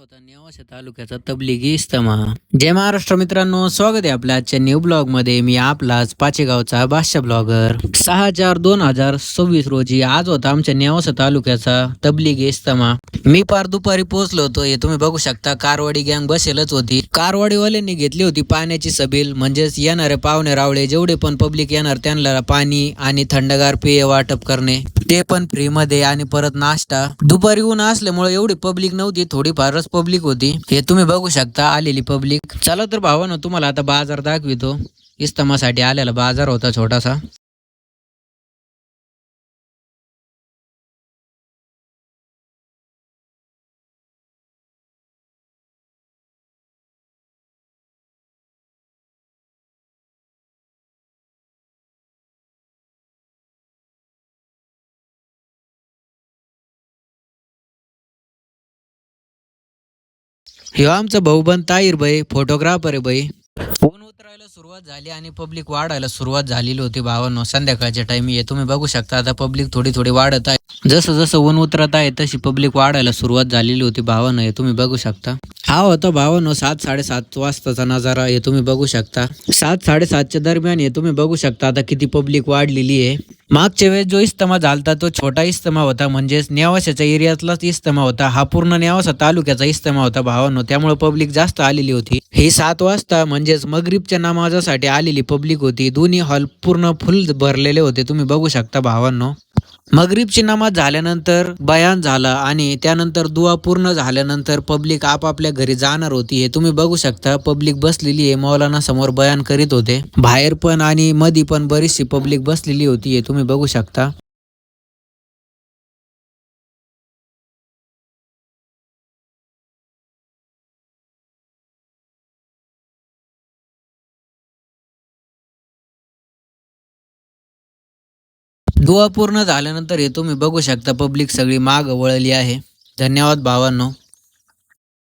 होता नेवासा तालुक्याचा तबलिगी इज्तिमा. जय महाराष्ट्र मित्रांनो, स्वागत आहे आपल्या आजच्या न्यू ब्लॉग मध्ये. मी आपलाच पाचेगावचा बादशाह ब्लॉगर. 6/4/2026 रोजी आज होता आमच्या नेवासा तालुक्याचा तबलिगी इज्तिमा. मी पार दुपारी पोहोचलो होतो. हे तुम्ही बघू शकता, कारवाडी गँग बसेलच होती. कारवाडीवाल्यांनी घेतली होती पाण्याची सबील, म्हणजेच येणारे पाहुणे रावळे जेवढे पण पब्लिक येणार त्यांना पाणी आणि थंडगार पेय वाटप करणे, ते पण फ्री मध्ये, आणि परत नाश्ता. दुपारी ऊन असल्यामुळे एवढी पब्लिक नव्हती, थोडीफारच पब्लिक होती. हे तुम्ही बघू शकता आलेली पब्लिक. चला तर भावानो, तुम्हाला आता बाजार दाखवितो. इज्तिमासाठी आलेला बाजार होता छोटासा. ह्यो आमचा भाऊबंद ताहीर भाई, फोटोग्राफर आहे भाई. ऊन उतरायला सुरुवात झाली आणि पब्लिक वाढायला सुरुवात झालेली होती भावांनो. संध्याकाळच्या टाइमी तुम्ही बघू शकता, आता पब्लिक थोडी थोडी वाढत आहे. जसं जसं ऊन उतरत आहे तशी पब्लिक वाढायला सुरुवात झालेली होती भावांनो. हे तुम्ही बघू शकता. हा होता भावांनो 7-7:30 वाजताचा नजारा. हे तुम्ही बघू शकता 7-7:30च्या दरम्यान. हे तुम्ही बघू शकता आता किती पब्लिक वाढलेली आहे. मागच्या वेळेस जो इज्तिमा झालता तो छोटा इज्तिमा होता, म्हणजेच नेवाशाच्या एरियातलाच इज्तिमा होता. हा पूर्ण नेवासा तालुक्याचा इज्तिमा होता भावांनो, त्यामुळे पब्लिक जास्त आलेली होती. ही 7 वाजता म्हणजेच मगरिबच्या नमाजासाठी आलेली पब्लिक होती. दोन्ही हॉल पूर्ण फुल भरलेले होते. तुम्ही बघू शकता भावांनो. मगरिबची नमाज झाल्यानंतर बयान झाला आणि त्यानंतर दुआ पूर्ण झाल्यानंतर पब्लिक आपापल्या घरी जाणार होती. हे तुम्ही बघू शकता, पब्लिक बसलेली आहे. मौलाना समोर बयान करीत होते. बाहेर पण आणि मध्ये पण बरीचशी पब्लिक बसलेली होती. हे तुम्ही बघू शकता. दुआ पूर्ण झाल्यानंतर हे तुम्ही बघू शकता, पब्लिक सगळी माग वळली आहे. धन्यवाद भावांनो.